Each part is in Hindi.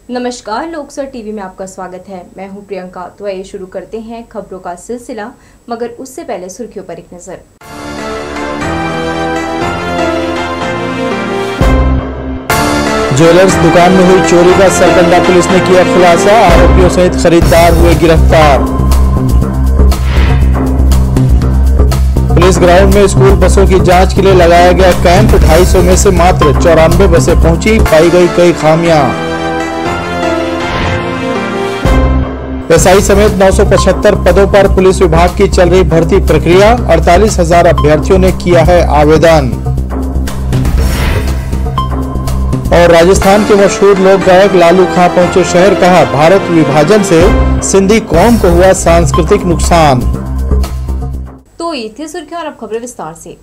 नमस्कार, लोकसर टीवी में आपका स्वागत है। मैं हूं प्रियंका। तो आइए शुरू करते हैं खबरों का सिलसिला, मगर उससे पहले सुर्खियों पर एक नजर। ज्वेलर्स दुकान में हुई चोरी का सरकंडा पुलिस ने किया खुलासा, आरोपियों सहित खरीदार हुए गिरफ्तार। पुलिस ग्राउंड में स्कूल बसों की जांच के लिए लगाया गया कैंप। 250 में से मात्र 94 बसें पहुंची, पाई गई कई खामियां। एसआई समेत 975 पदों पर पुलिस विभाग की चल रही भर्ती प्रक्रिया। 48,000 अभ्यर्थियों ने किया है आवेदन। और राजस्थान के मशहूर लोक गायक लालू खां पहुंचे शहर, कहा भारत विभाजन से सिंधी कौम को हुआ सांस्कृतिक नुकसान। तो ये थी सुर्खियां और अब खबरें विस्तार से।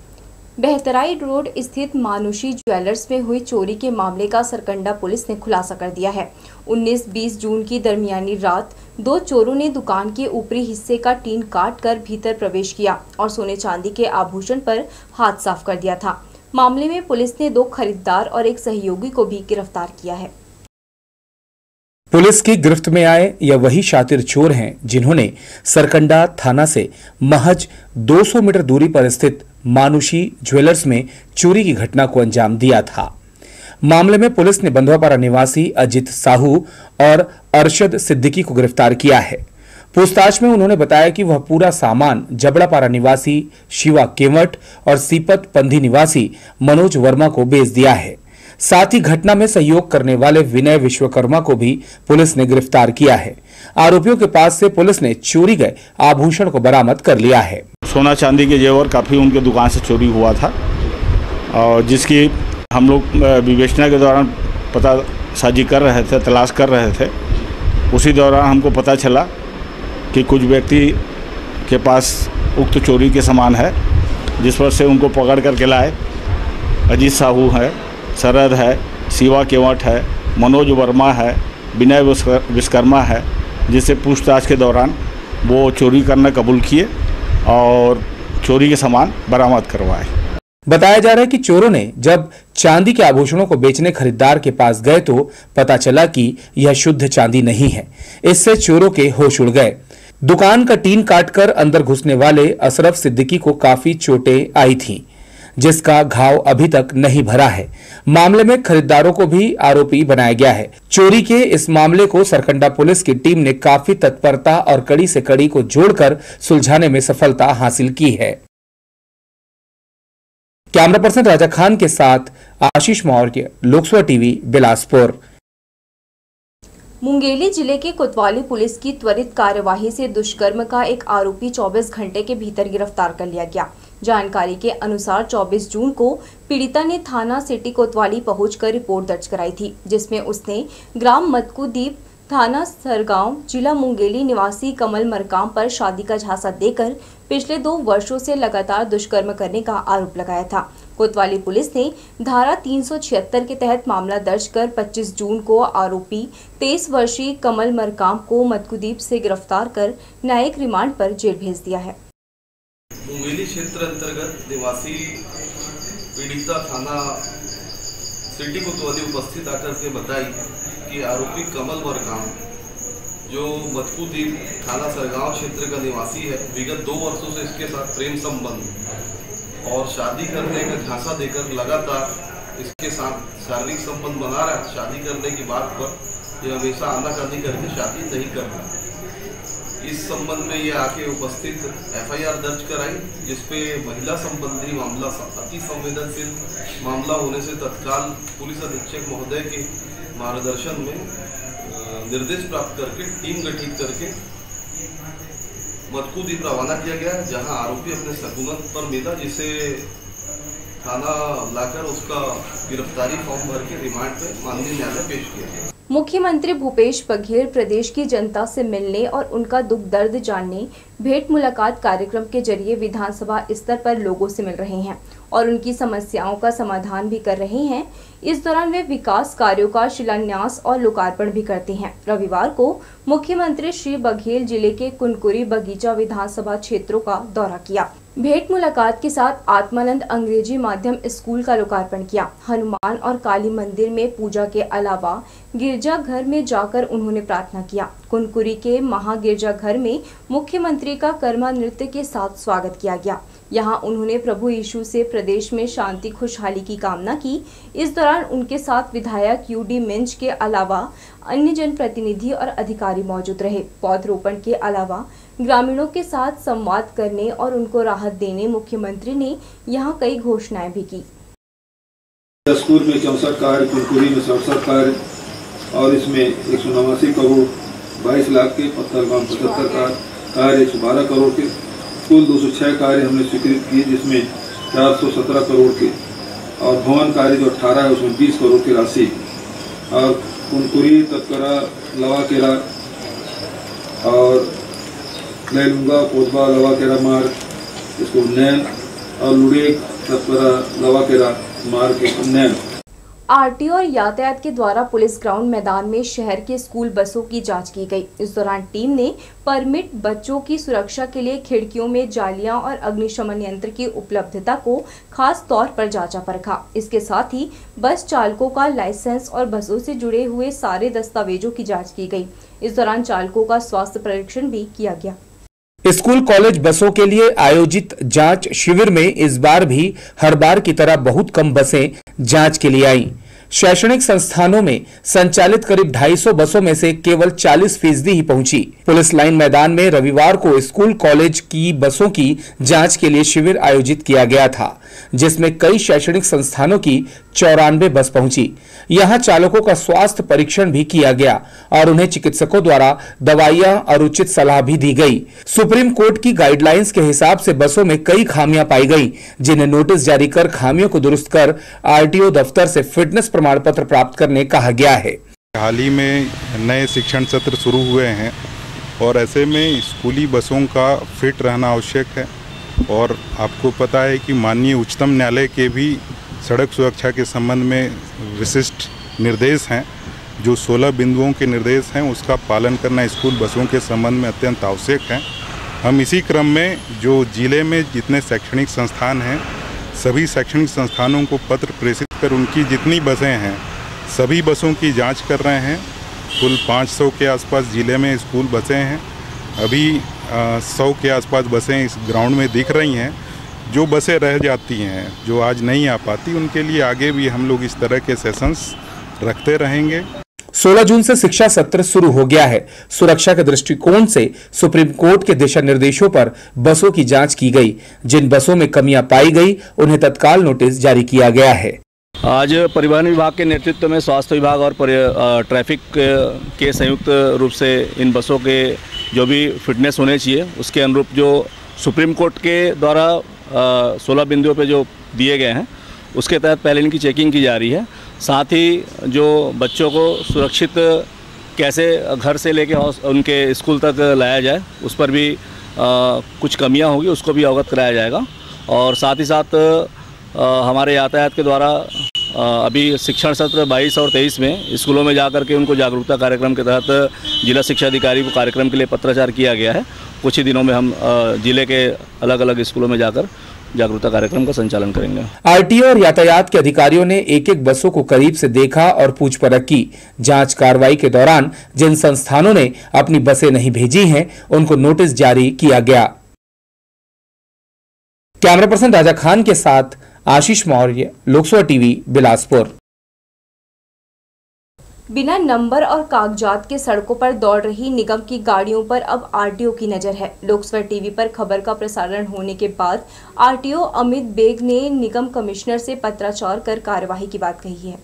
बेहतराई रोड स्थित मानुषी ज्वेलर्स में हुई चोरी के मामले का सरकंडा पुलिस ने खुलासा कर दिया है। 19-20 जून की दरमियानी रात 2 चोरों ने दुकान के ऊपरी हिस्से का टीन काटकर भीतर प्रवेश किया और सोने चांदी के आभूषण पर हाथ साफ कर दिया था। मामले में पुलिस ने 2 खरीदार और एक सहयोगी को भी गिरफ्तार किया है। पुलिस की गिरफ्त में आए यह वही शातिर चोर हैं जिन्होंने सरकंडा थाना से महज 200 मीटर दूरी पर स्थित मानुषी ज्वेलर्स में चोरी की घटना को अंजाम दिया था। मामले में पुलिस ने बंधुआपारा निवासी अजित साहू और अरशद सिद्दीकी को गिरफ्तार किया है। पूछताछ में उन्होंने बताया कि वह पूरा सामान जबड़ापारा निवासी शिवा केवट और सीपत पंधी निवासी मनोज वर्मा को बेच दिया है। साथ ही घटना में सहयोग करने वाले विनय विश्वकर्मा को भी पुलिस ने गिरफ्तार किया है। आरोपियों के पास से पुलिस ने चोरी गए आभूषण को बरामद कर लिया है। सोना चांदी के जेवर काफ़ी उनके दुकान से चोरी हुआ था और जिसकी हम लोग विवेचना के दौरान पता साजी कर रहे थे, तलाश कर रहे थे। उसी दौरान हमको पता चला कि कुछ व्यक्ति के पास उक्त चोरी के सामान है, जिस पर से उनको पकड़ करके लाए। अजीत साहू है, सरद है, शिवा केवट है, मनोज वर्मा है, विनय विश्वकर्मा है, जिससे पूछताछ के दौरान वो चोरी करना कबूल किए और चोरी के सामान बरामद करवाए। बताया जा रहा है कि चोरों ने जब चांदी के आभूषणों को बेचने खरीदार के पास गए तो पता चला कि यह शुद्ध चांदी नहीं है। इससे चोरों के होश उड़ गए। दुकान का टीन काटकर अंदर घुसने वाले अशरफ सिद्दीकी को काफी चोटें आई थीं, जिसका घाव अभी तक नहीं भरा है। मामले में खरीदारों को भी आरोपी बनाया गया है। चोरी के इस मामले को सरकंडा पुलिस की टीम ने काफी तत्परता और कड़ी से कड़ी को जोड़कर सुलझाने में सफलता हासिल की है। कैमरा पर्सन राजा खान के साथ आशीष मौर्य, लोकसभा टीवी, बिलासपुर। मुंगेली जिले के कोतवाली पुलिस की त्वरित कार्यवाही से दुष्कर्म का एक आरोपी 24 घंटे के भीतर गिरफ्तार कर लिया गया। जानकारी के अनुसार 24 जून को पीड़िता ने थाना सिटी कोतवाली पहुंचकर रिपोर्ट दर्ज कराई थी, जिसमें उसने ग्राम मदकुदीप, थाना सरगांव, जिला मुंगेली निवासी कमल मरकाम पर शादी का झांसा देकर पिछले 2 वर्षों से लगातार दुष्कर्म करने का आरोप लगाया था। कोतवाली पुलिस ने धारा 376 के तहत मामला दर्ज कर 25 जून को आरोपी 23 वर्षीय कमल मरकाम को मदकुदीप से गिरफ्तार कर न्यायिक रिमांड पर जेल भेज दिया है। मुंगेली क्षेत्र अंतर्गत निवासी पीड़िता थाना सिटी कोतवाली उपस्थित आकर के बताई कि आरोपी कमल मरकाम, जो मदकुदीप थाना सरगांव क्षेत्र का निवासी है, विगत 2 वर्षों से इसके साथ प्रेम संबंध और शादी करने का झांसा देकर लगातार इसके साथ शारीरिक संबंध बना रहा है। शादी करने की बात पर यह हमेशा आनाकानी करके शादी नहीं कर रहा। इस संबंध में ये आके उपस्थित FIR दर्ज कराई, जिसपे महिला संबंधी मामला अति संवेदनशील मामला होने से तत्काल पुलिस अधीक्षक महोदय के मार्गदर्शन में निर्देश प्राप्त करके टीम गठित करके मदकुदीप रवाना किया गया, जहां आरोपी अपने सकुनत पर मिला, जिसे थाना लाकर उसका गिरफ्तारी फॉर्म भर के रिमांड पे माननीय न्यायालय पेश किया गया। मुख्यमंत्री भूपेश बघेल प्रदेश की जनता से मिलने और उनका दुख दर्द जानने भेंट मुलाकात कार्यक्रम के जरिए विधानसभा स्तर पर लोगों से मिल रहे हैं और उनकी समस्याओं का समाधान भी कर रहे हैं। इस दौरान वे विकास कार्यों का शिलान्यास और लोकार्पण भी करते हैं। रविवार को मुख्यमंत्री श्री बघेल जिले के कुनकुरी बगीचा विधानसभा क्षेत्रों का दौरा किया। भेंट मुलाकात के साथ आत्मानंद अंग्रेजी माध्यम स्कूल का लोकार्पण किया। हनुमान और काली मंदिर में पूजा के अलावा गिरजाघर में जाकर उन्होंने प्रार्थना किया। कुनकुरी के महागिरजाघर में मुख्यमंत्री का कर्मा नृत्य के साथ स्वागत किया गया। यहाँ उन्होंने प्रभु यीशु से प्रदेश में शांति खुशहाली की कामना की। इस दौरान उनके साथ विधायक यूडी मिंज के अलावा अन्य जनप्रतिनिधि और अधिकारी मौजूद रहे। पौधरोपण के अलावा ग्रामीणों के साथ संवाद करने और उनको राहत देने मुख्यमंत्री ने यहाँ कई घोषणाएं भी की। स्कूल में 64 कार्य, कुनकुरी में 67 कार्य और इसमें 189 करोड़ 22 लाख के, पत्थरगांव 75 कार्य 112 करोड़ के, कुल 206 कार्य हमने स्वीकृत किए, जिसमें 417 करोड़ के और भवन कार्य जो 18 है उसमें 20 करोड़ की राशि। और कुनकुरी, तत्करा, लवाकेरा और लैलुंगा, कोतबा, लवाकेरा मार्ग इसको उन्नयन और लुड़ेक, तत्करा, लवाकेरा मार्ग के उन्नयन। आरटीओ और यातायात के द्वारा पुलिस ग्राउंड मैदान में शहर के स्कूल बसों की जांच की गई। इस दौरान टीम ने परमिट बच्चों की सुरक्षा के लिए खिड़कियों में जालियां और अग्निशमन यंत्र की उपलब्धता को खास तौर पर जांचा परखा। इसके साथ ही बस चालकों का लाइसेंस और बसों से जुड़े हुए सारे दस्तावेजों की जाँच की गई। इस दौरान चालकों का स्वास्थ्य परीक्षण भी किया गया। स्कूल कॉलेज बसों के लिए आयोजित जांच शिविर में इस बार भी हर बार की तरह बहुत कम बसें जांच के लिए आईं। शैक्षणिक संस्थानों में संचालित करीब 250 बसों में से केवल 40% ही पहुंची। पुलिस लाइन मैदान में रविवार को स्कूल कॉलेज की बसों की जांच के लिए शिविर आयोजित किया गया था, जिसमें कई शैक्षणिक संस्थानों की 94 बस पहुंची। यहां चालकों का स्वास्थ्य परीक्षण भी किया गया और उन्हें चिकित्सकों द्वारा दवाइयां और उचित सलाह भी दी गई। सुप्रीम कोर्ट की गाइडलाइंस के हिसाब से बसों में कई खामियां पाई गई, जिन्हें नोटिस जारी कर खामियों को दुरुस्त कर आरटीओ दफ्तर से फिटनेस प्रमाण पत्र प्राप्त करने कहा गया है। हाल ही में नए शिक्षण सत्र शुरू हुए हैं और ऐसे में स्कूली बसों का फिट रहना आवश्यक है। और आपको पता है कि माननीय उच्चतम न्यायालय के भी सड़क सुरक्षा के संबंध में विशिष्ट निर्देश हैं। जो 16 बिंदुओं के निर्देश हैं उसका पालन करना स्कूल बसों के संबंध में अत्यंत आवश्यक है। हम इसी क्रम में जो जिले में जितने शैक्षणिक संस्थान हैं सभी शैक्षणिक संस्थानों को पत्र प्रेषित कर उनकी जितनी बसें हैं सभी बसों की जांच कर रहे हैं। कुल 500 के आसपास जिले में स्कूल बसें हैं। अभी 100 के आसपास बसें इस ग्राउंड में दिख रही हैं। जो बसें रह जाती हैं, जो आज नहीं आ पाती, उनके लिए आगे भी हम लोग इस तरह के सेशंस रखते रहेंगे। 16 जून से शिक्षा सत्र शुरू हो गया है। सुरक्षा के दृष्टिकोण से सुप्रीम कोर्ट के दिशा निर्देशों पर बसों की जांच की गई। जिन बसों में कमियां पाई गई उन्हें तत्काल नोटिस जारी किया गया है। आज परिवहन विभाग के नेतृत्व में स्वास्थ्य विभाग और ट्रैफिक के संयुक्त रूप से इन बसों के जो भी फिटनेस होने चाहिए उसके अनुरूप जो सुप्रीम कोर्ट के द्वारा 16 बिंदुओं पे जो दिए गए हैं उसके तहत पहले इनकी चेकिंग की जा रही है। साथ ही जो बच्चों को सुरक्षित कैसे घर से लेके उनके स्कूल तक लाया जाए उस पर भी कुछ कमियां होगी, उसको भी अवगत कराया जाएगा। और साथ ही साथ हमारे यातायात के द्वारा अभी शिक्षण सत्र 22 और 23 में स्कूलों में जाकर के उनको जागरूकता कार्यक्रम के तहत जिला शिक्षा अधिकारी को कार्यक्रम के लिए पत्राचार किया गया है। कुछ ही दिनों में हम जिले के अलग अलग स्कूलों में जाकर जागरूकता कार्यक्रम का संचालन करेंगे। आरटीओ और यातायात के अधिकारियों ने एक एक बसों को करीब से देखा और पूछ परख की। जांच कार्रवाई के दौरान जिन संस्थानों ने अपनी बसें नहीं भेजी हैं उनको नोटिस जारी किया गया। कैमरा पर्सन राजा खान के साथ आशीष मौर्य, लोकसभा टीवी, बिलासपुर। बिना नंबर और कागजात के सड़कों पर दौड़ रही निगम की गाड़ियों पर अब आरटीओ की नजर है। लोकसभा टीवी पर खबर का प्रसारण होने के बाद आरटीओ अमित बेग ने निगम कमिश्नर से पत्राचार कर कार्यवाही की बात कही है।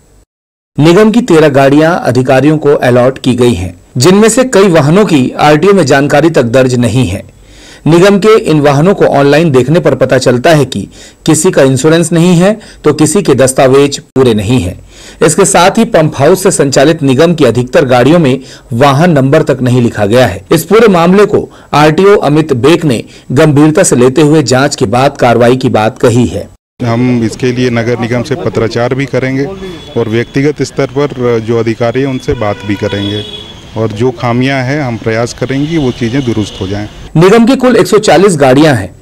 निगम की 13 गाड़ियां अधिकारियों को अलॉट की गई हैं, जिनमें से कई वाहनों की आरटीओ में जानकारी तक दर्ज नहीं है। निगम के इन वाहनों को ऑनलाइन देखने पर पता चलता है कि किसी का इंश्योरेंस नहीं है तो किसी के दस्तावेज पूरे नहीं है। इसके साथ ही पंप हाउस से संचालित निगम की अधिकतर गाड़ियों में वाहन नंबर तक नहीं लिखा गया है। इस पूरे मामले को आरटीओ अमित बेग ने गंभीरता से लेते हुए जांच के बाद कार्रवाई की बात कही है। हम इसके लिए नगर निगम से पत्राचार भी करेंगे और व्यक्तिगत स्तर पर जो अधिकारी हैं उनसे बात भी करेंगे और जो खामियां हैं हम प्रयास करेंगे वो चीजें दुरुस्त हो जाएं। निगम की कुल 140 गाड़ियां हैं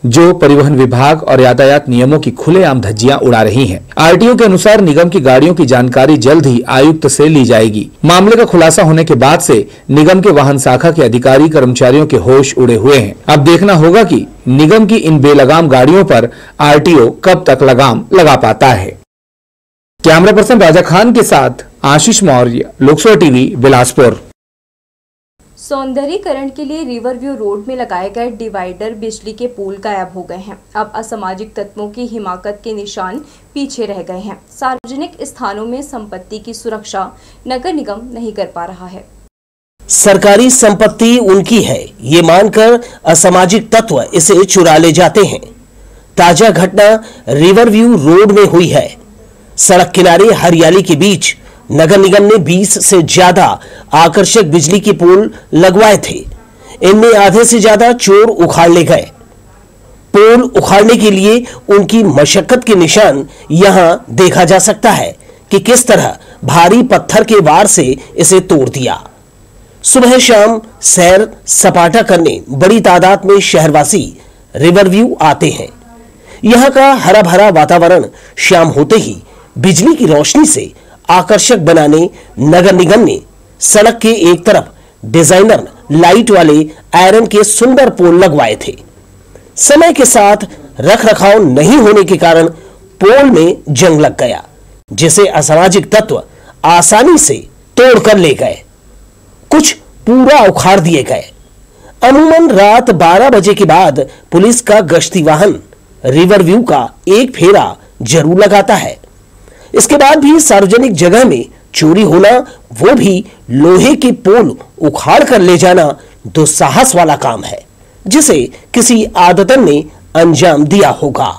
जो परिवहन विभाग और यातायात नियमों की खुलेआम धज्जियां उड़ा रही हैं। आरटीओ के अनुसार निगम की गाड़ियों की जानकारी जल्द ही आयुक्त से ली जाएगी। मामले का खुलासा होने के बाद से निगम के वाहन शाखा के अधिकारी कर्मचारियों के होश उड़े हुए हैं। अब देखना होगा कि निगम की इन बेलगाम गाड़ियों पर आरटीओ कब तक लगाम लगा पाता है। कैमरा पर्सन राजा खान के साथ आशीष मौर्य, लोकसभा टीवी, बिलासपुर। सौंदर्यीकरण के लिए रिवरव्यू रोड में लगाए गए डिवाइडर बिजली के पोल गायब हो गए हैं। अब असामाजिक तत्वों की हिमाकत के निशान पीछे रह गए हैं। सार्वजनिक स्थानों में संपत्ति की सुरक्षा नगर निगम नहीं कर पा रहा है। सरकारी संपत्ति उनकी है, ये मानकर असामाजिक तत्व इसे चुरा ले जाते हैं। ताजा घटना रिवरव्यू रोड में हुई है। सड़क किनारे हरियाली के बीच नगर निगम ने 20 से ज्यादा आकर्षक बिजली के पोल लगवाए थे। इनमें आधे से ज्यादा चोर उखाड़ ले गए। पोल उखाड़ने के लिए उनकी मशक्कत के निशान यहां देखा जा सकता है कि किस तरह भारी पत्थर के वार से इसे तोड़ दिया। सुबह शाम सैर सपाटा करने बड़ी तादाद में शहरवासी रिवरव्यू आते हैं। यहां का हरा भरा वातावरण शाम होते ही बिजली की रोशनी से आकर्षक बनाने नगर निगम ने सड़क के एक तरफ डिजाइनर लाइट वाले आयरन के सुंदर पोल लगवाए थे। समय के साथ रखरखाव नहीं होने के कारण पोल में जंग लग गया, जिसे असामाजिक तत्व आसानी से तोड़कर ले गए। कुछ पूरा उखाड़ दिए गए। अमूमन रात 12 बजे के बाद पुलिस का गश्ती वाहन रिवरव्यू का एक फेरा जरूर लगाता है। इसके बाद भी सार्वजनिक जगह में चोरी होना, वो भी लोहे के पोल उखाड़ कर ले जाना दुस्साहस वाला काम है, जिसे किसी आदतन ने अंजाम दिया होगा।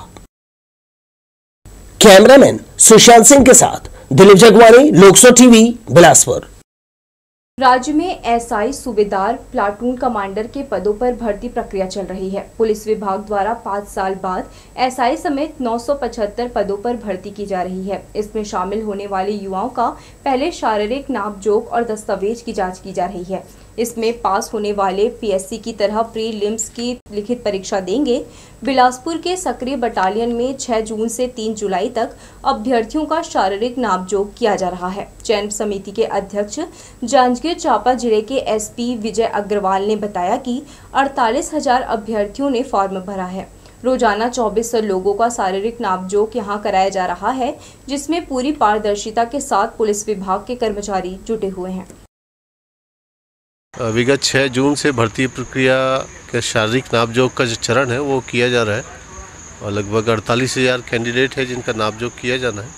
कैमरामैन सुशांत सिंह के साथ दिलीप जगवानी, लोकसभा टीवी, बिलासपुर। राज्य में एसआई, सूबेदार, प्लाटून कमांडर के पदों पर भर्ती प्रक्रिया चल रही है। पुलिस विभाग द्वारा 5 साल बाद एसआई समेत 975 पदों पर भर्ती की जा रही है। इसमें शामिल होने वाले युवाओं का पहले शारीरिक नापजोक और दस्तावेज की जांच की जा रही है। इसमें पास होने वाले पीएससी की तरह प्रीलिम्स की लिखित परीक्षा देंगे। बिलासपुर के सक्रिय बटालियन में 6 जून से 3 जुलाई तक अभ्यर्थियों का शारीरिक नापजोक किया जा रहा है। चयन समिति के अध्यक्ष जांजगीर चांपा जिले के एसपी विजय अग्रवाल ने बताया कि 48,000 अभ्यर्थियों ने फॉर्म भरा है। रोजाना 2400 लोगों का शारीरिक नापजोक यहां कराया जा रहा है, जिसमें पूरी पारदर्शिता के साथ पुलिस विभाग के कर्मचारी जुटे हुए हैं। विगत 6 जून से भर्ती प्रक्रिया के शारीरिक नापजोक का जो चरण है वो किया जा रहा है और लगभग 48,000 कैंडिडेट है जिनका नापजोक किया जाना है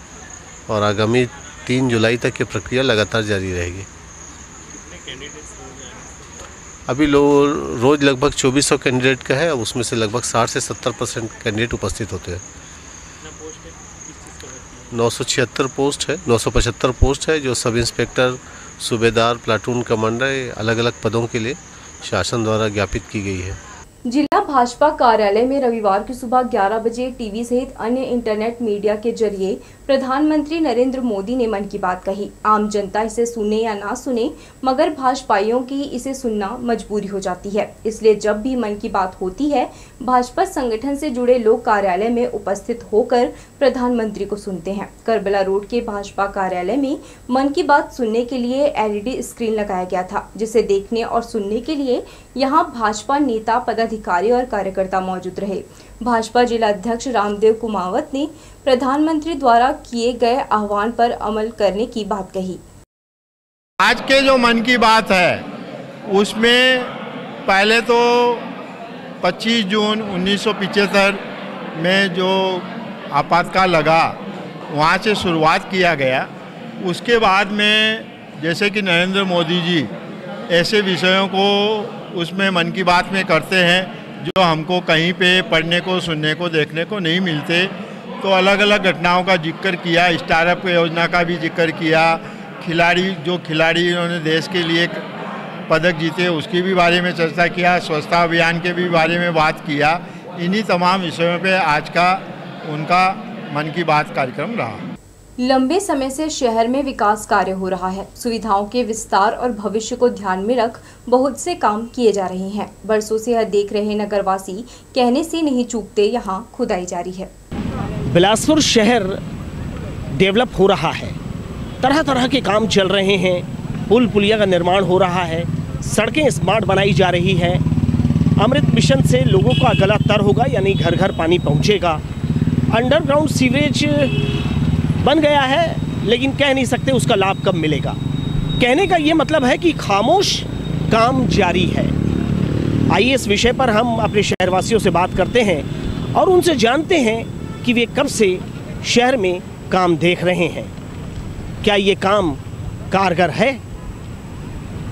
और आगामी 3 जुलाई तक ये प्रक्रिया लगातार जारी रहेगी। अभी रोज़ लगभग 2400 कैंडिडेट का है, अब उसमें से लगभग 60 से 70% कैंडिडेट उपस्थित होते हैं। 976 पोस्ट है, 975 पोस्ट है जो सब इंस्पेक्टर, सूबेदार, प्लाटून कमांडर अलग अलग पदों के लिए शासन द्वारा ज्ञापित की गई है। जिला भाजपा कार्यालय में रविवार की सुबह 11 बजे टीवी सहित अन्य इंटरनेट मीडिया के जरिए प्रधानमंत्री नरेंद्र मोदी ने मन की बात कही। आम जनता इसे सुने या ना सुने, मगर भाजपाइयों की इसे सुनना मजबूरी हो जाती है। इसलिए जब भी मन की बात होती है, भाजपा संगठन से जुड़े लोग कार्यालय में उपस्थित होकर प्रधानमंत्री को सुनते हैं। करबला रोड के भाजपा कार्यालय में मन की बात सुनने के लिए LED स्क्रीन लगाया गया था, जिसे देखने और सुनने के लिए यहाँ भाजपा नेता, पदाधिकारी और कार्यकर्ता मौजूद रहे। भाजपा जिला अध्यक्ष रामदेव कुमावत ने प्रधानमंत्री द्वारा किए गए आह्वान पर अमल करने की बात कही। आज के जो मन की बात है उसमें पहले तो 25 जून 1975 में जो आपातकाल लगा वहाँ से शुरुआत किया गया। उसके बाद में जैसे कि नरेंद्र मोदी जी ऐसे विषयों को उसमें मन की बात में करते हैं जो हमको कहीं पे पढ़ने को, सुनने को, देखने को नहीं मिलते। तो अलग अलग घटनाओं का जिक्र किया, स्टार्टअप योजना का भी जिक्र किया, खिलाड़ी इन्होंने देश के लिए पदक जीते उसके भी बारे में चर्चा किया, स्वच्छता अभियान के भी बारे में बात किया। इन्हीं तमाम विषयों पे आज का उनका मन की बात कार्यक्रम रहा। लंबे समय से शहर में विकास कार्य हो रहा है। सुविधाओं के विस्तार और भविष्य को ध्यान में रख बहुत से काम किए जा रहे हैं। बरसों से यह देख रहे नगरवासी कहने से नहीं चूकते, यहाँ खुदाई जारी है। बिलासपुर शहर डेवलप हो रहा है, तरह तरह के काम चल रहे हैं। पुल पुलिया का निर्माण हो रहा है, सड़कें स्मार्ट बनाई जा रही है। अमृत मिशन से लोगों का गला तर होगा, यानी घर घर पानी पहुँचेगा। अंडरग्राउंड सीवरेज बन गया है, लेकिन कह नहीं सकते उसका लाभ कब मिलेगा। कहने का ये मतलब है कि खामोश काम जारी है। आइए इस विषय पर हम अपने शहरवासियों से बात करते हैं और उनसे जानते हैं कि वे कब से शहर में काम देख रहे हैं, क्या ये काम कारगर है।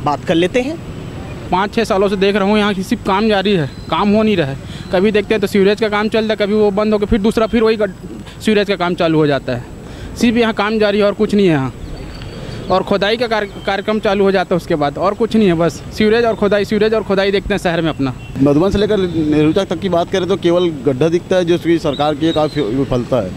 बात कर लेते हैं। 5-6 सालों से देख रहा हूँ, यहाँ की सिर्फ काम जारी है, काम हो नहीं रहा है। कभी देखते हैं तो सीवरेज का काम चल रहा है, कभी वो बंद होकर फिर दूसरा फिर वही सीवरेज का काम चालू हो जाता है। सिर्फ यहाँ काम जारी है और कुछ नहीं है यहाँ। और खुदाई का कार्यक्रम चालू हो जाता है उसके बाद, और कुछ नहीं है, बस सीवरेज और खुदाई देखते हैं शहर में अपना। मधुबन से लेकर नेहरू तक की बात करें तो केवल गड्ढा दिखता है, जो उसकी सरकार की काफ़ी विफलता है।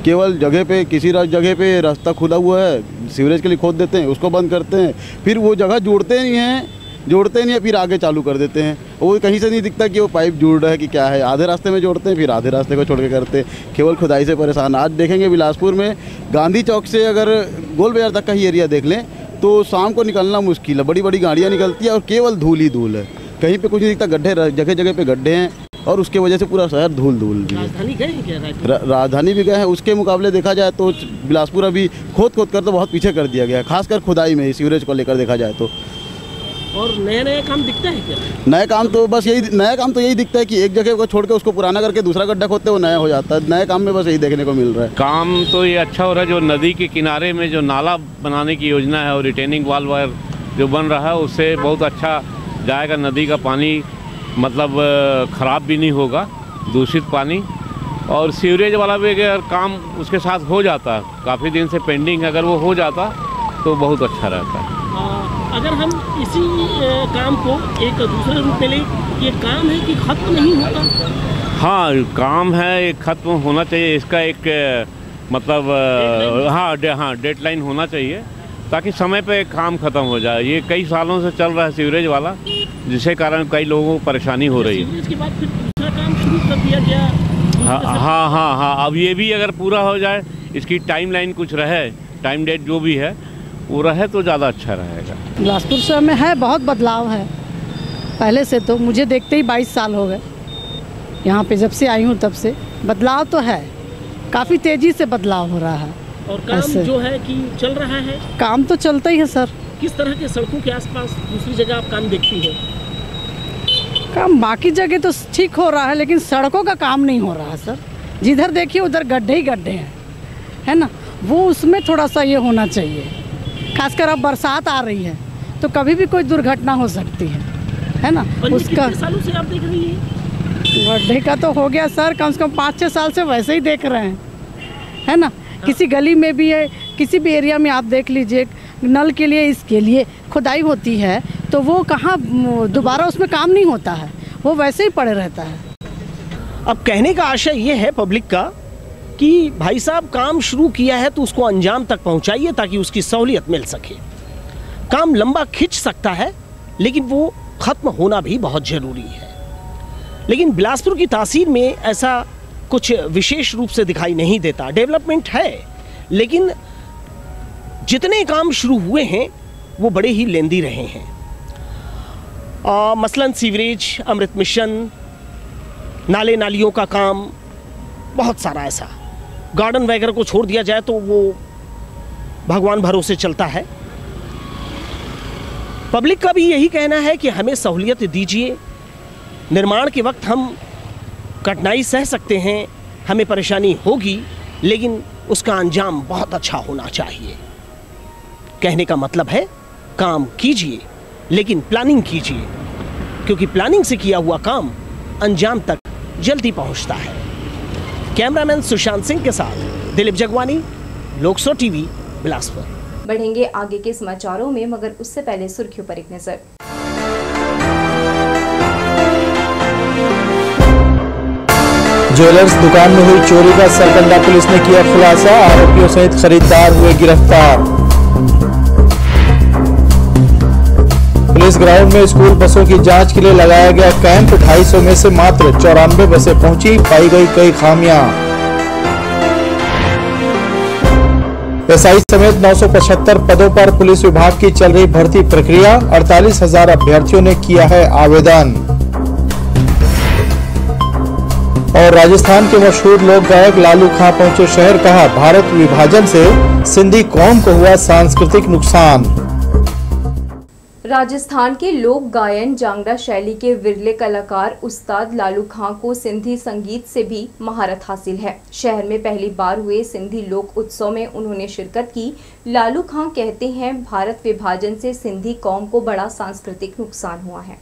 केवल जगह पे किसी जगह पे रास्ता खुला हुआ है, सीवरेज के लिए खोद देते हैं, उसको बंद करते हैं, फिर वो जगह जोड़ते नहीं हैं, फिर आगे चालू कर देते हैं। वो कहीं से नहीं दिखता कि वो पाइप जुड़ रहा है कि क्या है। आधे रास्ते में जोड़ते हैं, फिर आधे रास्ते को छोड़ के करते हैं। केवल खुदाई से परेशान। आज देखेंगे बिलासपुर में गांधी चौक से अगर गोल बाजार तक का ही एरिया देख लें तो शाम को निकलना मुश्किल है। बड़ी बड़ी गाड़ियाँ निकलती है और केवल धूल ही धूल है, कहीं पे कुछ नहीं दिखता। गड्ढे जगह जगह पे गड्ढे हैं और उसके वजह से पूरा शहर धूल भी है। राजधानी भी गए हैं। उसके मुकाबले देखा जाए तो बिलासपुर अभी खोद कर तो बहुत पीछे कर दिया गया है, खासकर खुदाई में सीवरेज को लेकर देखा जाए तो। और नया काम दिखता है क्या? नया काम तो यही दिखता है कि एक जगह को छोड़ के उसको पुराना करके दूसरा गड्ढा खोदते वो नया हो जाता है। नए काम में बस यही देखने को मिल रहा है। काम तो ये अच्छा हो रहा है। जो नदी के किनारे में जो नाला बनाने की योजना है और रिटेनिंग वाल वायर जो बन रहा है, उससे बहुत अच्छा जाएगा। नदी का पानी मतलब ख़राब भी नहीं होगा, दूषित पानी। और सीवरेज वाला भी अगर काम उसके साथ हो जाता है, काफ़ी दिन से पेंडिंग है, अगर वो हो जाता तो बहुत अच्छा रहता है। अगर हम इसी काम को एक दूसरे रूप में लें, ये काम है कि ख़त्म नहीं होता? हाँ, काम है, ये ख़त्म होना चाहिए। इसका एक मतलब हाँ डेडलाइन होना चाहिए, ताकि समय पे काम ख़त्म हो जाए। ये कई सालों से चल रहा है सीवरेज वाला, जिसके कारण कई लोगों को परेशानी हो रही है। इसके बाद फिर दूसरा काम शुरू कर दिया गया। हाँ, अब ये भी अगर पूरा हो जाए, इसकी टाइमलाइन कुछ रहे, टाइम डेट जो भी है वो रहे तो ज़्यादा अच्छा रहेगा। बिलासपुर शहर में है बहुत बदलाव है पहले से। तो मुझे देखते ही 22 साल हो गए यहाँ पे, जब से आई हूँ तब से बदलाव तो है, काफ़ी तेज़ी से बदलाव हो रहा है। और काम जो है कि चल रहा है? काम तो चलता ही है सर। किस तरह के सड़कों के आसपास दूसरी जगह आप काम देखती है? काम बाकी जगह तो ठीक हो रहा है, लेकिन सड़कों का काम नहीं हो रहा है सर। जिधर देखिए उधर गड्ढे ही गड्ढे हैं, है ना। वो उसमें थोड़ा सा ये होना चाहिए। खासकर अब बरसात आ रही है तो कभी भी कोई दुर्घटना हो सकती है ना। उसका सालों से आप देख रही हैं? गड्ढे का तो हो गया सर, कम से कम 5-6 साल से वैसे ही देख रहे हैं, है ना। किसी गली में भी है, किसी भी एरिया में आप देख लीजिए, नल के लिए इसके लिए खुदाई होती है तो वो कहाँ दोबारा उसमें काम नहीं होता है, वो वैसे ही पड़े रहता है। अब कहने का आशय ये है पब्लिक का कि भाई साहब काम शुरू किया है तो उसको अंजाम तक पहुंचाइए, ताकि उसकी सहूलियत मिल सके। काम लंबा खिंच सकता है, लेकिन वो ख़त्म होना भी बहुत ज़रूरी है। लेकिन बिलासपुर की तासीर में ऐसा कुछ विशेष रूप से दिखाई नहीं देता। डेवलपमेंट है, लेकिन जितने काम शुरू हुए हैं वो बड़े ही लेंदी रहे हैं। मसलन सीवरेज, अमृत मिशन, नाले नालियों का काम, बहुत सारा ऐसा। गार्डन वगैरह को छोड़ दिया जाए तो वो भगवान भरोसे चलता है। पब्लिक का भी यही कहना है कि हमें सहूलियत दीजिए। निर्माण के वक्त हम कठिनाई सह सकते हैं, हमें परेशानी होगी, लेकिन उसका अंजाम बहुत अच्छा होना चाहिए। कहने का मतलब है काम कीजिए, लेकिन प्लानिंग कीजिए, क्योंकि प्लानिंग से किया हुआ काम अंजाम तक जल्दी पहुंचता है। कैमरामैन सुशांत सिंह के साथ दिलीप जगवानी, लोकसो टीवी, बिलासपुर। बढ़ेंगे आगे के समाचारों में, मगर उससे पहले सुर्खियों पर एक नजर। ज्वेलर्स दुकान में हुई चोरी का सरकंडा पुलिस ने किया खुलासा, आरोपियों सहित खरीदार हुए गिरफ्तार। पुलिस ग्राउंड में स्कूल बसों की जांच के लिए लगाया गया कैंप, 250 में से मात्र 94 बसें पहुंची, पाई गई कई खामियां। एसआई समेत 975 पदों पर पुलिस विभाग की चल रही भर्ती प्रक्रिया, 48,000 अभ्यर्थियों ने किया है आवेदन। और राजस्थान के मशहूर लोक गायक लालू खां पहुंचे शहर, कहा भारत विभाजन से सिंधी कौम को हुआ सांस्कृतिक नुकसान। राजस्थान के लोक गायन जांगड़ा शैली के विरले कलाकार उस्ताद लालू खां को सिंधी संगीत से भी महारत हासिल है। शहर में पहली बार हुए सिंधी लोक उत्सव में उन्होंने शिरकत की। लालू खां कहते हैं, भारत विभाजन से सिंधी कौम को बड़ा सांस्कृतिक नुकसान हुआ है।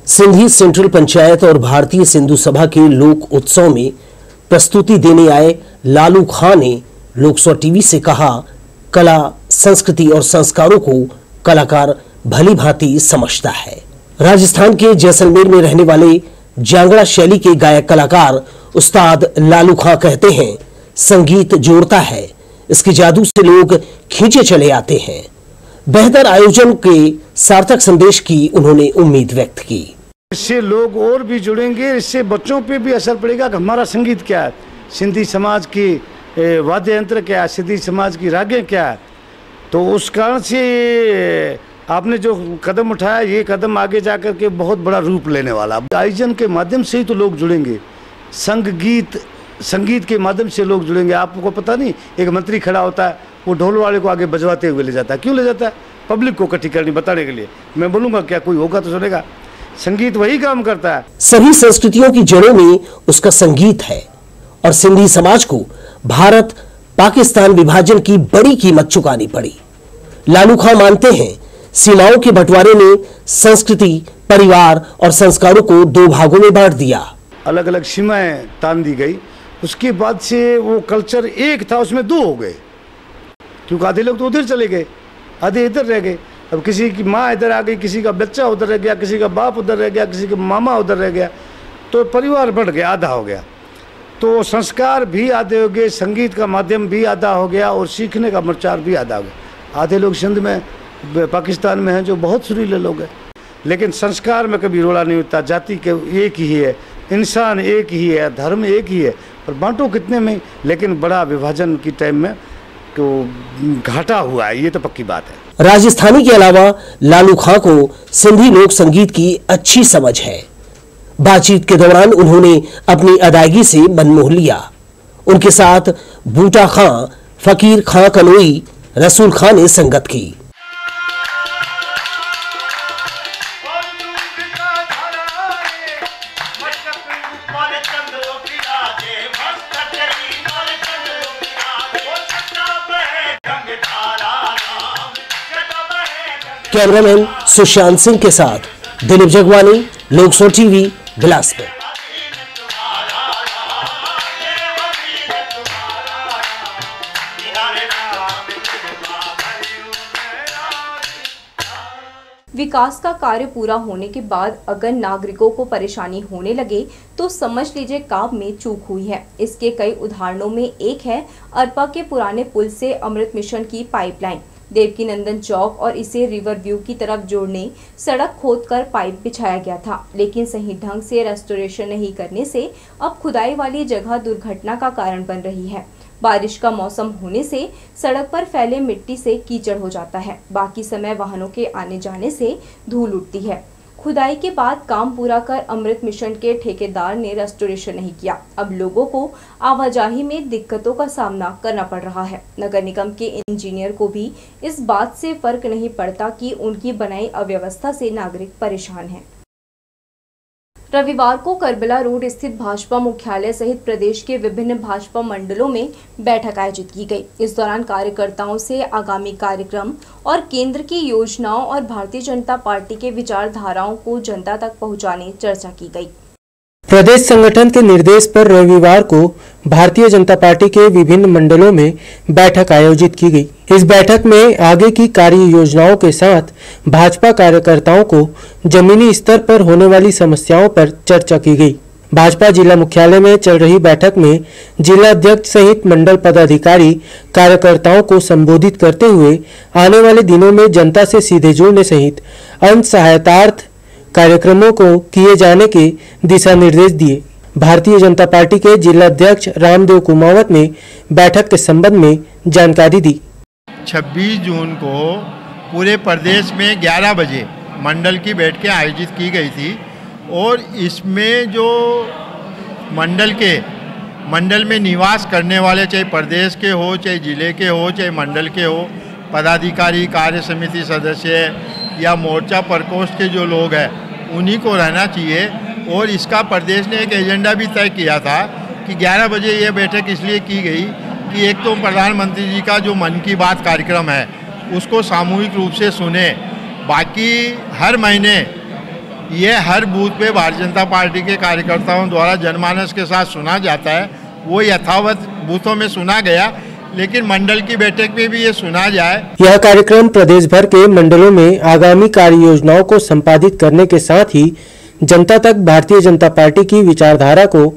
सिंधी सेंट्रल पंचायत और भारतीय सिंधु सभा के लोक उत्सव में प्रस्तुति देने आए लालू खां ने लोकसभा टीवी से कहा, कला, संस्कृति और संस्कारों को कलाकार भली भांति समझता है। राजस्थान के जैसलमेर में रहने वाले जांगड़ा शैली के गायक कलाकार उस्ताद लालू खां कहते हैं, संगीत जोड़ता है, इसके जादू से लोग खींचे चले आते हैं। बेहतर आयोजन के सार्थक संदेश की उन्होंने उम्मीद व्यक्त की। इससे लोग और भी जुड़ेंगे, इससे बच्चों पे भी असर पड़ेगा कि हमारा संगीत क्या है, सिंधी समाज की वाद्य यंत्र क्या है, सिंधी समाज की रागें क्या है। तो उस कारण से आपने जो कदम उठाया, ये कदम आगे जाकर के बहुत बड़ा रूप लेने वाला। आयोजन के माध्यम से ही तो लोग जुड़ेंगे, संगीत के माध्यम से लोग जुड़ेंगे। आपको पता नहीं, एक मंत्री खड़ा होता है, वो ढोल वाले को आगे बजवाते हुए ले जाता है। क्यों ले जाता है? पब्लिक को इकट्ठी करनी, बताने के लिए। मैं बोलूँगा क्या कोई होगा तो सुनेगा। संगीत वही काम करता है। सभी संस्कृतियों की जड़ों में उसका संगीत है और सिंधी समाज को भारत पाकिस्तान विभाजन की बड़ी कीमत चुकानी पड़ी। लालू खां मानते हैं, सीमाओं के बंटवारे ने संस्कृति, परिवार और संस्कारों को दो भागों में बांट दिया। अलग अलग सीमाएं तान दी गई, उसके बाद से वो कल्चर एक था, उसमें दो हो गए, क्योंकि आधे लोग तो उधर चले गए, आधे इधर रह गए। अब किसी की माँ इधर आ गई, किसी का बच्चा उधर रह गया, किसी का बाप उधर रह गया, किसी का मामा उधर रह गया, तो परिवार बढ़ गया, आधा हो गया। तो संस्कार भी आधे हो गए, संगीत का माध्यम भी आधा हो गया और सीखने का प्रचार भी आधा हो गया। आधे लोग सिंध में, पाकिस्तान में हैं जो बहुत सुरीले लोग हैं, लेकिन संस्कार में कभी रोड़ा नहीं होता। जाति के एक ही है, इंसान एक ही है, धर्म एक ही है, पर बांटो कितने में। लेकिन बड़ा विभाजन की टाइम में तो घाटा हुआ है, ये तो पक्की बात है। राजस्थानी के अलावा लालू खां को सिंधी लोक संगीत की अच्छी समझ है। बातचीत के दौरान उन्होंने अपनी अदायगी से मन मोह लिया। उनके साथ बूटा खां, फकीर खां कनोई, रसूल खां ने संगत की। कैमरामैन सुशांत सिंह के साथ दिलीप जगवानी, लोकसभा टीवी, बिलासपुर। विकास का कार्य पूरा होने के बाद अगर नागरिकों को परेशानी होने लगे तो समझ लीजिए काम में चूक हुई है। इसके कई उदाहरणों में एक है अरपा के पुराने पुल से अमृत मिशन की पाइपलाइन। देवकीनंदन चौक और इसे रिवर व्यू की तरफ जोड़ने सड़क खोदकर पाइप बिछाया गया था, लेकिन सही ढंग से रेस्टोरेशन नहीं करने से अब खुदाई वाली जगह दुर्घटना का कारण बन रही है। बारिश का मौसम होने से सड़क पर फैले मिट्टी से कीचड़ हो जाता है, बाकी समय वाहनों के आने जाने से धूल उठती है। खुदाई के बाद काम पूरा कर अमृत मिशन के ठेकेदार ने रेस्टोरेशन नहीं किया। अब लोगों को आवाजाही में दिक्कतों का सामना करना पड़ रहा है। नगर निगम के इंजीनियर को भी इस बात से फर्क नहीं पड़ता कि उनकी बनाई अव्यवस्था से नागरिक परेशान हैं। रविवार को करबला रोड स्थित भाजपा मुख्यालय सहित प्रदेश के विभिन्न भाजपा मंडलों में बैठक आयोजित की गई। इस दौरान कार्यकर्ताओं से आगामी कार्यक्रम और केंद्र की योजनाओं और भारतीय जनता पार्टी के विचारधाराओं को जनता तक पहुंचाने चर्चा की गई। प्रदेश संगठन के निर्देश पर रविवार को भारतीय जनता पार्टी के विभिन्न मंडलों में बैठक आयोजित की गई। इस बैठक में आगे की कार्य योजनाओं के साथ भाजपा कार्यकर्ताओं को जमीनी स्तर पर होने वाली समस्याओं पर चर्चा की गई। भाजपा जिला मुख्यालय में चल रही बैठक में जिला अध्यक्ष सहित मंडल पदाधिकारी कार्यकर्ताओं को संबोधित करते हुए आने वाले दिनों में जनता से सीधे जुड़ने सहित अन्य सहायतार्थ कार्यक्रमों को किए जाने के दिशा निर्देश दिए। भारतीय जनता पार्टी के जिला अध्यक्ष रामदेव कुमावत ने बैठक के संबंध में जानकारी दी। 26 जून को पूरे प्रदेश में 11 बजे मंडल की बैठकें आयोजित की गई थी और इसमें जो मंडल में निवास करने वाले, चाहे प्रदेश के हो, चाहे जिले के हो, चाहे मंडल के हो, पदाधिकारी, कार्य समिति सदस्य या मोर्चा प्रकोष्ठ के जो लोग हैं उन्हीं को रहना चाहिए। और इसका प्रदेश ने एक एजेंडा भी तय किया था कि 11 बजे ये बैठक इसलिए की गई कि एक तो प्रधानमंत्री जी का जो मन की बात कार्यक्रम है उसको सामूहिक रूप से सुने, बाकी हर महीने ये हर बूथ पे भारतीय जनता पार्टी के कार्यकर्ताओं द्वारा जनमानस के साथ सुना जाता है, वो यथावत बूथों में सुना गया, लेकिन मंडल की बैठक में भी ये सुना जाए। यह कार्यक्रम प्रदेश भर के मंडलों में आगामी कार्य योजनाओं को संपादित करने के साथ ही जनता तक भारतीय जनता पार्टी की विचारधारा को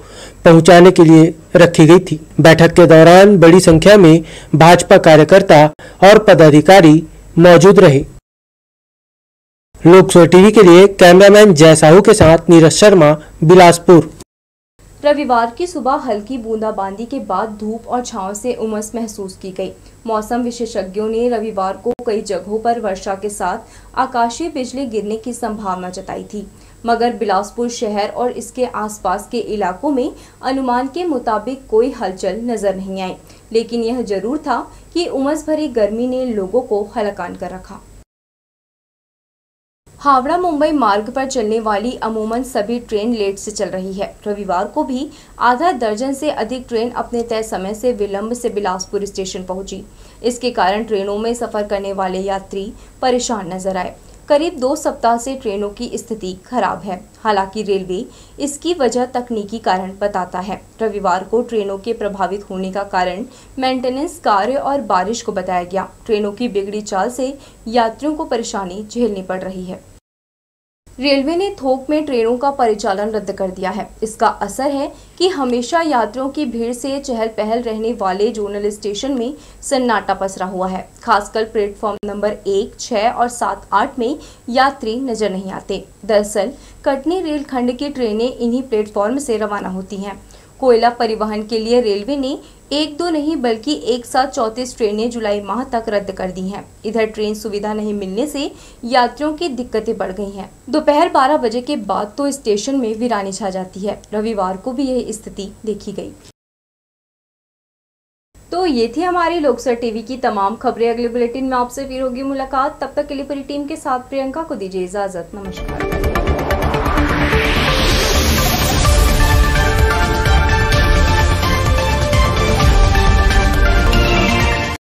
पहुंचाने के लिए रखी गई थी। बैठक के दौरान बड़ी संख्या में भाजपा कार्यकर्ता और पदाधिकारी मौजूद रहे। लोकसभा टीवी के लिए कैमरामैन जय साहू के साथ नीरज शर्मा, बिलासपुर। रविवार की सुबह हल्की बूंदाबांदी के बाद धूप और छांव से उमस महसूस की गई। मौसम विशेषज्ञों ने रविवार को कई जगहों पर वर्षा के साथ आकाशीय बिजली गिरने की संभावना जताई थी, मगर बिलासपुर शहर और इसके आसपास के इलाकों में अनुमान के मुताबिक कोई हलचल नजर नहीं आई। लेकिन यह जरूर था कि उमस भरी गर्मी ने लोगों को हलाकान कर रखा। हावड़ा मुंबई मार्ग पर चलने वाली अमूमन सभी ट्रेन लेट से चल रही है। रविवार को भी आधा दर्जन से अधिक ट्रेन अपने तय समय से विलंब से बिलासपुर स्टेशन पहुंची। इसके कारण ट्रेनों में सफर करने वाले यात्री परेशान नजर आए। करीब 2 सप्ताह से ट्रेनों की स्थिति खराब है। हालांकि रेलवे इसकी वजह तकनीकी कारण बताता है। रविवार को ट्रेनों के प्रभावित होने का कारण मेंटेनेंस कार्य और बारिश को बताया गया। ट्रेनों की बिगड़ी चाल से यात्रियों को परेशानी झेलनी पड़ रही है। रेलवे ने थोक में ट्रेनों का परिचालन रद्द कर दिया है। इसका असर है कि हमेशा यात्रियों की भीड़ से चहल पहल रहने वाले जोनल स्टेशन में सन्नाटा पसरा हुआ है। खासकर प्लेटफॉर्म नंबर 1, 6 और 7, 8 में यात्री नजर नहीं आते। दरअसल कटनी रेलखंड की ट्रेनें इन्हीं प्लेटफॉर्म से रवाना होती हैं। कोयला परिवहन के लिए रेलवे ने 1-2 नहीं बल्कि एक साथ 34 ट्रेनें जुलाई माह तक रद्द कर दी हैं। इधर ट्रेन सुविधा नहीं मिलने से यात्रियों की दिक्कतें बढ़ गई हैं। दोपहर 12 बजे के बाद तो स्टेशन में वीरानी छा जाती है। रविवार को भी यही स्थिति देखी गई। तो ये थी हमारी लोकसभा टीवी की तमाम खबरें। अगले बुलेटिन में आपसे फिर होगी मुलाकात। तब तक के लिए पूरी टीम के साथ प्रियंका को दीजिए इजाजत। नमस्कार।